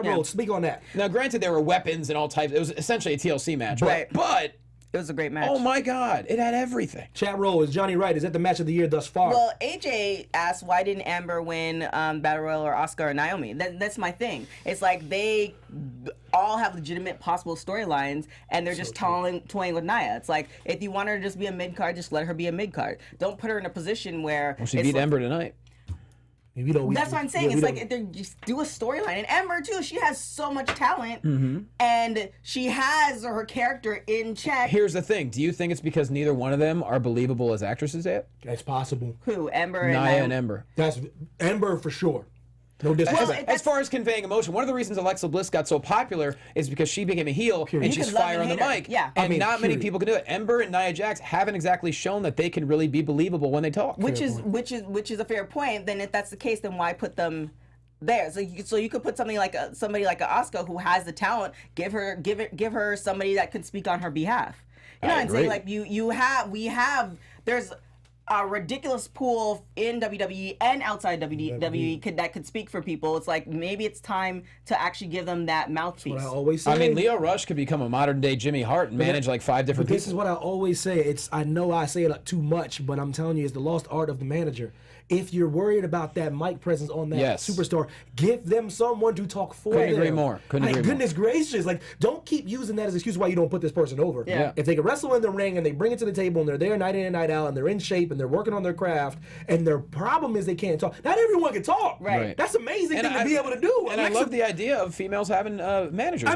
C: roll. Speak on that.
A: Now, granted, there were weapons and all types. It was essentially a TLC match,
D: Right.
A: but
D: It was a great match.
A: Oh my God, it had everything.
C: Chat roll, is Johnny right? Is that the match of the year thus far?
D: Well, AJ asked, why didn't Amber win Battle Royal or Asuka or Naomi? That's my thing. It's like they all have legitimate possible storylines, and they're just toying with Nia. It's like, if you want her to just be a mid-card, just let her be a mid-card. Don't put her in a position where...
A: Well, she beat Ember tonight.
D: That's what I'm saying. It's like they just do a storyline. And Ember too, she has so much talent, and she has her character in check.
A: Here's the thing: do you think it's because neither one of them are believable as actresses yet?
C: That's possible.
D: Who? Ember
A: Nia
D: and
A: and Ember.
C: That's Ember for sure. No disrespect.
A: As far as conveying emotion, one of the reasons Alexa Bliss got so popular is because she became a heel and she's fire on the mic.
D: Yeah.
A: And not many people can do it. Ember and Nia Jax haven't exactly shown that they can really be believable when they talk.
D: Which is a fair point. Then if that's the case, then why put them there? So you could put somebody like somebody like a Asuka who has the talent. Give her somebody that can speak on her behalf. You know what I'm saying? Like there's a ridiculous pool in WWE and outside WWE that could speak for people. It's like, maybe it's time to actually give them that mouthpiece.
C: That's what I always say.
A: I mean, Leo Rush could become a modern day Jimmy Hart and manage like 5 different people.
C: This is what I always say. I know I say it too much, but I'm telling you, it's the lost art of the manager. If you're worried about that mic presence on that superstar, give them someone to talk for them.
A: Couldn't agree more.
C: Goodness gracious. Like, don't keep using that as an excuse why you don't put this person over.
D: Yeah.
C: If they can wrestle in the ring and they bring it to the table and they're there night in and night out and they're in shape and they're working on their craft and their problem is they can't talk. Not everyone can talk.
D: Right.
C: That's an amazing thing to be able to do.
A: And I love the idea of females having managers.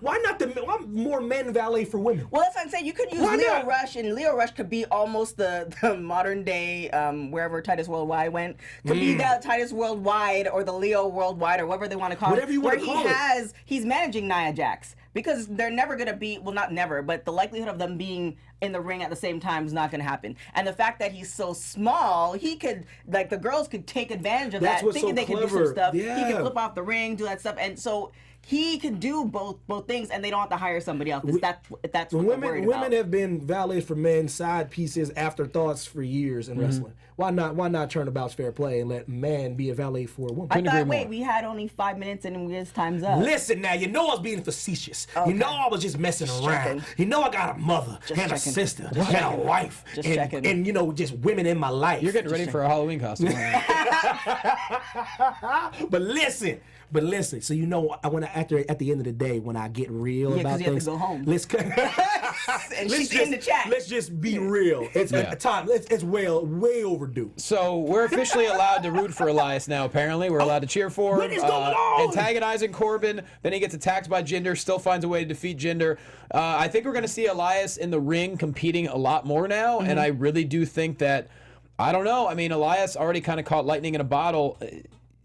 C: Why not more men valet for women?
D: Well, that's what I'm saying. You could use Leo Rush, and Leo Rush could be almost the modern day, wherever Titus Worldwide went. Could be that Titus Worldwide or the Leo Worldwide or whatever they want to call
C: Whatever
D: it.
C: you want to call it.
D: He's managing Nia Jax. Because they're never going to be, well, not never, but the likelihood of them being in the ring at the same time is not going to happen. And the fact that he's so small, he could, like, the girls could take advantage of that, thinking they could do some stuff.
C: Yeah.
D: He could flip off the ring, do that stuff. And so he can do both things, and they don't have to hire somebody else. That's what they're worried about.
C: Women have been valets for men, side pieces, afterthoughts for years in wrestling. Why not turn about fair play and let man be a valet for a woman?
D: I thought, we had only 5 minutes and it's time's up.
C: Listen now, you know I was being facetious. Okay. You know I was just messing around.
D: Checking.
C: You know I got a mother a sister and a wife and you know, just women in my life.
A: You're getting ready for a Halloween costume.
C: But listen. So you know, I want to at the end of the day when I get real about
D: things.
C: things.
D: You have to go home.
C: And
D: she's in the chat.
C: Let's just be real. It's time. It's way overdue.
A: So we're officially allowed to root for Elias now. Apparently, we're allowed to cheer for him.
C: What is going on?
A: Antagonizing Corbin, then he gets attacked by Jinder. Still finds a way to defeat Jinder. I think we're going to see Elias in the ring competing a lot more now, and I really do think that. I don't know. I mean, Elias already kind of caught lightning in a bottle.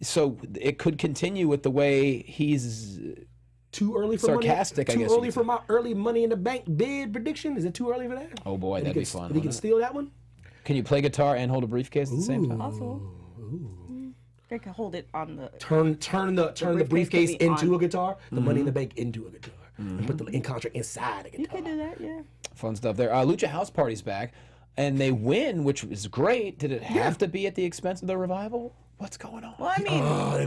A: So it could continue with the way he's
C: too early for
A: sarcastic.
C: Money,
A: I guess
C: too early for my early Money in the Bank bid prediction. Is it too early for that?
A: Oh boy, that'd be fun.
C: He can steal that one.
A: Can you play guitar and hold a briefcase at the same time?
D: Also, they can hold it on the
C: turn the briefcase into a guitar, the Money in the Bank into a guitar, and put the contract inside a guitar.
D: You can do that, yeah.
A: Fun stuff there. Lucha House Party's back, and they win, which is great. Did it have to be at the expense of the Revival? What's going on?
D: Well, I mean,
C: they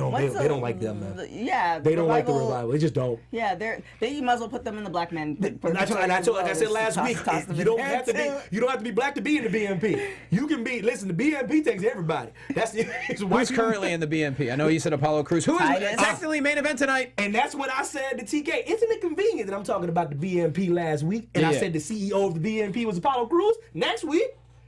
C: don't like them, man.
D: Yeah,
C: they don't like the Revival. They just don't.
D: Yeah, you might as well put them in the black men.
C: And I told, like I said last week, you don't have to be black to be in the BMP. You can be. Listen, the BMP takes everybody.
A: Who's currently in the BMP? I know you said Apollo Crews. Who is technically main event tonight?
C: And that's what I said to TK. Isn't it convenient that I'm talking about the BMP last week, and I said the CEO of the BMP was Apollo Crews? Next week,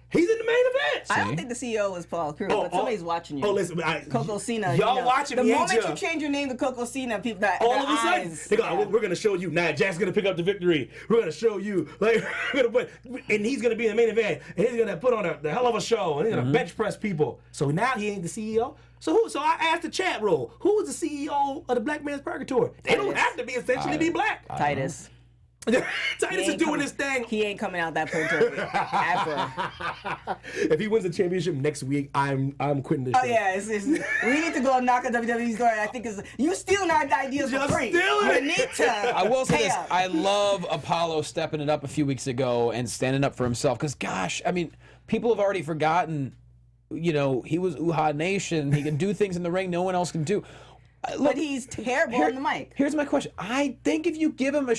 C: he's in the main event.
D: I don't think the CEO is Paul Crews, but somebody's watching you.
C: Oh, listen,
D: Coco Cena.
C: Y'all watching me.
D: The moment you change your name to Coco Cena, people that
C: all of a sudden they go, we're gonna show you. Nia Jax gonna pick up the victory. We're gonna show you, and he's gonna be in the main event, and he's gonna put on the hell of a show, and he's gonna bench press people. So now he ain't the CEO. So I asked the chat roll, who is the CEO of the Black Man's Purgatory? They don't have to be essentially be black.
D: Titus.
C: Titus is doing this thing.
D: He ain't coming out that purgatory ever.
C: If he wins the championship next week, I'm quitting this show.
D: Oh yeah, we need to go knock on WWE's door. I think you stealing our ideas for free. You need to.
A: I will say this: I love Apollo stepping it up a few weeks ago and standing up for himself. Because gosh, I mean, people have already forgotten. You know, he was Uha Nation. He can do things in the ring no one else can do.
D: Look, but he's terrible on the mic.
A: Here's my question. I think if you give him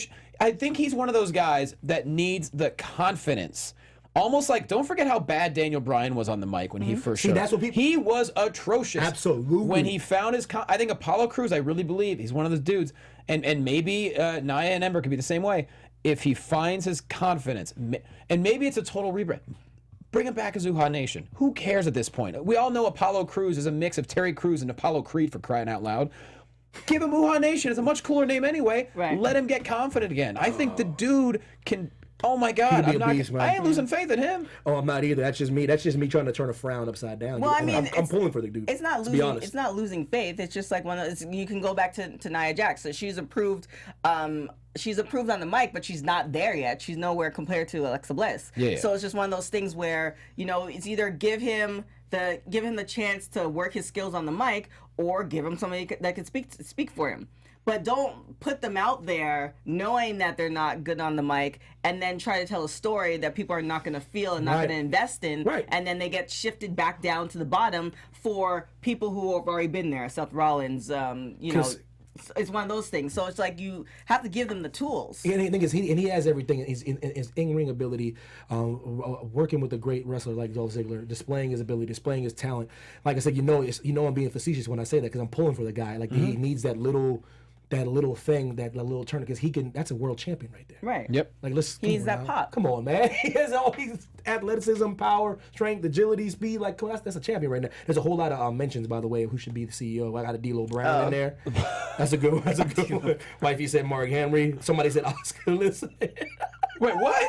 A: I think he's one of those guys that needs the confidence. Almost like, don't forget how bad Daniel Bryan was on the mic when he first showed
C: that's what people...
A: He was atrocious.
C: Absolutely.
A: When he found his... I think Apollo Crews, I really believe, he's one of those dudes. And maybe Nia and Ember could be the same way. If he finds his confidence, and maybe it's a total rebrand. Bring him back as Uhaa Nation. Who cares at this point? We all know Apollo Crews is a mix of Terry Crews and Apollo Creed, for crying out loud. Give him Uhaa Nation. It's a much cooler name anyway.
D: Right.
A: Let him get confident again. I think the dude can... Oh my God! I ain't losing faith in him.
C: Oh, I'm not either. That's just me. That's just me trying to turn a frown upside down.
D: Well, I mean,
C: I'm pulling for the dude.
D: It's not losing. It's not losing faith. It's just like you can go back to Nia Jax. So she's approved. She's approved on the mic, but she's not there yet. She's nowhere compared to Alexa Bliss.
A: Yeah.
D: So it's just one of those things where it's either give him the chance to work his skills on the mic, or give him somebody that can speak for him. But don't put them out there knowing that they're not good on the mic and then try to tell a story that people are not going to feel and not going to invest in.
C: Right.
D: And then they get shifted back down to the bottom for people who have already been there. Seth Rollins, it's one of those things. So it's like you have to give them the tools.
C: And the thing is, he has everything. His in-ring ability, working with a great wrestler like Dolph Ziggler, displaying his ability, displaying his talent. Like I said, I'm being facetious when I say that because I'm pulling for the guy. Like he needs that little thing, that little turn, because that's a world champion right there.
D: Right.
A: Yep.
C: Like
D: he needs that pop.
C: Come on, man. He has all these athleticism, power, strength, agility, speed. Like that's a champion right now. There's a whole lot of mentions, by the way, of who should be the CEO. I got a D'Lo Brown in there. That's a good one. That's a good one. Wifey said Mark Henry. Somebody said Oscar. Listen.
A: Wait, what?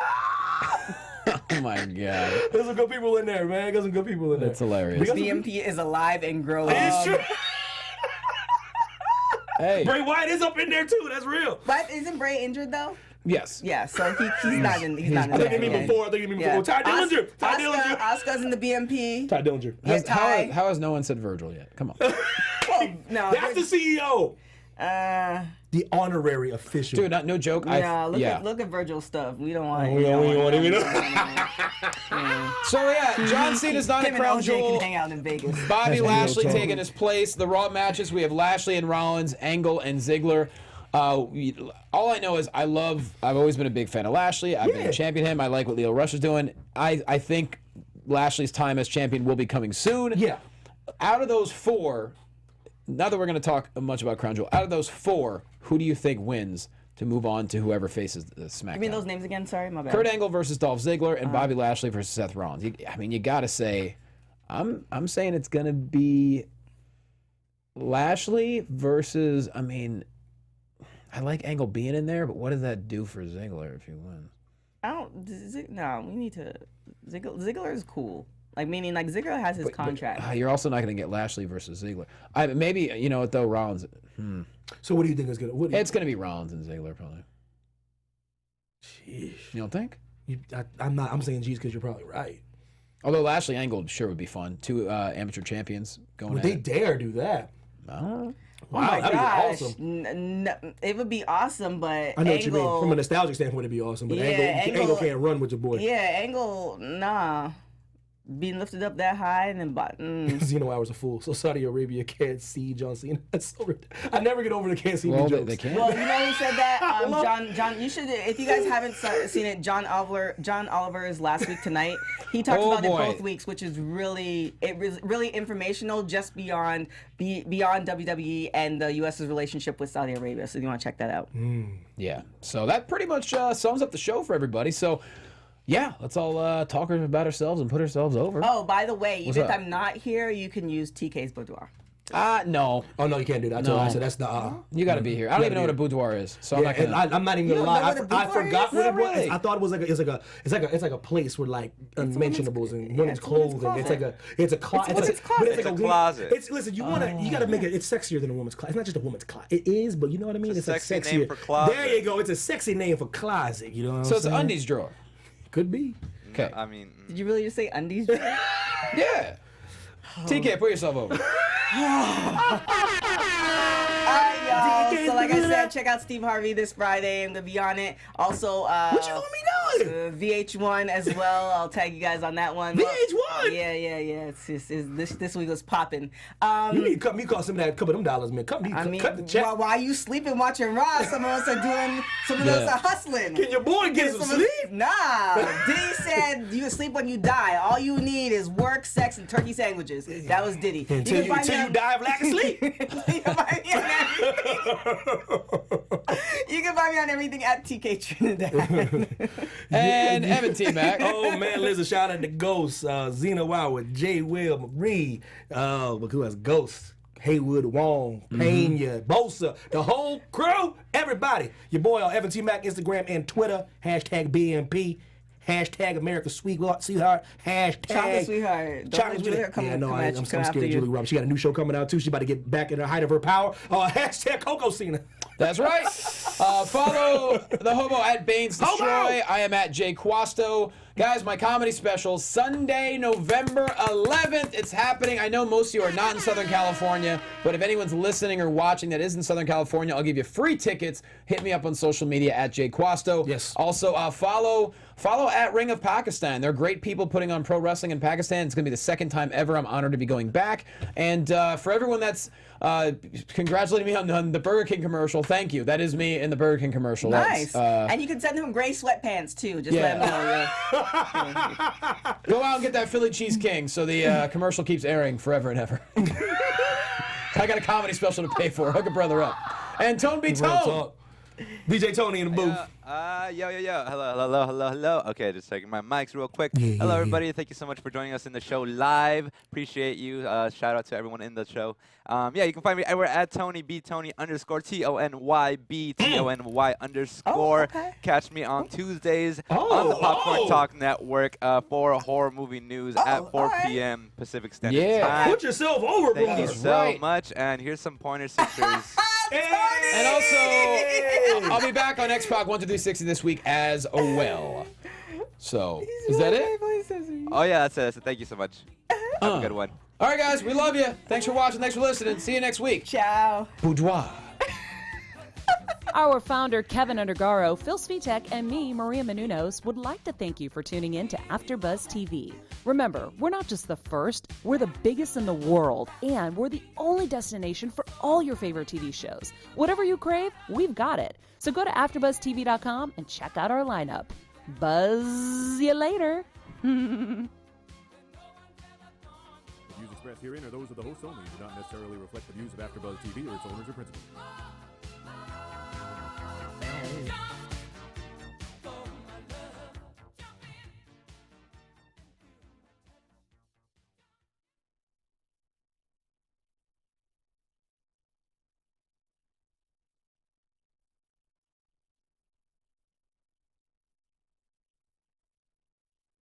A: Oh my God.
C: There's some good people in there, man. There's some good people in there.
A: That's hilarious.
D: BMP is alive and growing.
C: It's true.
A: Hey.
C: Bray Wyatt is up in there too. That's real.
D: But isn't Bray injured though?
A: Yes.
D: Yeah, so he's not in. He's not in.
C: I think you mean before. Ty Dillinger.
D: Oscar's in the BMP.
C: Ty Dillinger.
A: How has no one said Virgil yet? Come on.
D: No,
C: that's the CEO. The honorary official.
A: Dude, no joke.
D: Look at Virgil's stuff. We don't want.
A: So John Cena's not a crown jewel.
D: Can hang out in Vegas.
A: Bobby Lashley taking his place. The Raw matches, we have Lashley and Rollins, Angle and Ziggler. All I know is I've always been a big fan of Lashley. I've been a champion of him. I like what Leo Rush is doing. I think Lashley's time as champion will be coming soon.
C: Yeah.
A: Out of those four, now that we're going to talk much about Crown Jewel, out of those four, who do you think wins to move on to whoever faces the SmackDown?
D: Give me those names again. Sorry, my bad.
A: Kurt Angle versus Dolph Ziggler and Bobby Lashley versus Seth Rollins. You got to say, I'm saying it's going to be Lashley versus, I like Angle being in there, but what does that do for Ziggler if he wins?
D: We need to. Ziggler is cool. Meaning Ziggler has his contract.
A: But you're also not going to get Lashley versus Ziggler. Maybe, you know what, though, Rollins.
C: So what do you think is going to...
A: It's going to be Rollins and Ziggler, probably.
C: Jeez.
A: You don't think?
C: I'm saying jeez because you're probably right.
A: Although Lashley Angle sure would be fun. Two amateur champions going
C: Would they dare do that?
A: I don't know.
C: Wow, that'd be awesome.
D: It would be awesome, but
C: I know what you mean. From a nostalgic standpoint, it'd be awesome. But Angle can't run with your boy.
D: Yeah, Angle, nah. Being lifted up that high and then
C: Casino hours are full. So Saudi Arabia can't see John Cena. That's so ridiculous. I never get over the can't see me jokes.
A: They can.
D: Well, you know who said that? John. You should, if you guys haven't seen it, John Oliver is last week tonight. He talked about it both weeks, which is really informational, just beyond WWE and the U.S.'s relationship with Saudi Arabia. So you want to check that out.
A: Yeah. So that pretty much sums up the show for everybody. So. Yeah, let's all talk about ourselves and put ourselves over.
D: Oh, by the way, even if I'm not here, you can use TK's boudoir.
A: No.
C: Oh, no, you can't do that. I said that's the...
A: You got to be here. I don't even know what a boudoir is, so I'm not gonna...
C: I'm not even gonna lie. I forgot what it was.
A: Really?
C: I thought it was it's like a place where unmentionables and women's clothing. It's a closet.
E: It's a closet.
C: Listen, you gotta make it. It's sexier than a woman's closet. It's not just a woman's closet. It is, but you know what I mean.
E: It's a sexy
C: sexier
E: name for closet.
C: There you go. It's a sexy name for closet. You know what I'm saying?
A: So it's an undies drawer.
C: Could be.
A: Okay.
D: Did you really just say undies?
A: Yeah. TK, put yourself over.
D: All right, y'all. So like I said, check out Steve Harvey this Friday. I'm going to be on it. Also,
C: What you gonna be doing?
D: VH1 as well. I'll tag you guys on that one.
C: VH1?
D: Yeah. It's this week was popping.
C: You need to cut me cost some of that couple of them dollars, man. Cut the check.
D: While you sleeping watching Raw, some of us are doing, some of us are hustling.
C: Can your boy get some sleep?
D: Nah. Diddy said you sleep when you die. All you need is work, sex, and turkey sandwiches. That was Diddy.
C: Until you die of lack of sleep.
D: You can find me on everything at TK Trinidad.
A: And Evan T. Mac.
C: Oh man, listen, shout out to Ghost, Xena Wow, J. Will, Marie, who has Ghost, Haywood, Wong, Pena, Bosa, the whole crew, everybody. Your boy on Evan T. Mac, Instagram and Twitter, hashtag BMP. Hashtag America's Sweetheart. Hashtag
D: Chocolate Sweetheart.
C: Chocolate Sweetheart. Yeah, no, I'm scared of Julie Roberts. She got a new show coming out too. She's about to get back in the height of her power. Hashtag Coco Cena.
A: That's right. Follow the hobo at Baines Destroy. I am at Jay Quasto. Guys, my comedy special, Sunday, November 11th. It's happening. I know most of you are not in Southern California, but if anyone's listening or watching that is in Southern California, I'll give you free tickets. Hit me up on social media at Jay Quasto.
C: Yes.
A: Also, follow at Ring of Pakistan. They're great people putting on pro wrestling in Pakistan. It's going to be the second time ever. I'm honored to be going back. And for everyone that's congratulating me on the Burger King commercial, thank you. That is me in the Burger King commercial.
D: Nice. And you can send them gray sweatpants too. Just let them know.
A: Go out and get that Philly Cheese King so the commercial keeps airing forever and ever. I got a comedy special to pay for. Hook a brother up. And Tone B. Tone.
C: DJ Tony in the booth.
E: Yo. Hello. Okay, just checking my mics real quick. Hello, everybody. Thank you so much for joining us in the show live. Appreciate you. Shout out to everyone in the show. You can find me everywhere at Tony B Tony _ TONYB TONY _
D: okay.
E: Catch me on Tuesdays on the Popcorn Talk Network for horror movie news at 4 p.m. Pacific Standard Time.
C: Put yourself over, bro.
E: Thank you so much. And here's some pointers, sisters.
A: And also, I'll be back on X-Pac 1-360 this week as well. So, is that it?
E: Oh, yeah, that's it. Thank you so much. Have a good one.
A: All right, guys, we love you. Thanks for watching. Thanks for listening. See you next week.
D: Ciao.
A: Boudoir.
B: Our founder, Kevin Undergaro, Phil Svitek, and me, Maria Menounos, would like to thank you for tuning in to AfterBuzz TV. Remember, we're not just the first, we're the biggest in the world, and we're the only destination for all your favorite TV shows. Whatever you crave, we've got it. So go to AfterBuzzTV.com and check out our lineup. Buzz you later.
F: The views expressed herein are those of the hosts only and do not necessarily reflect the views of AfterBuzz TV or its owners or principals.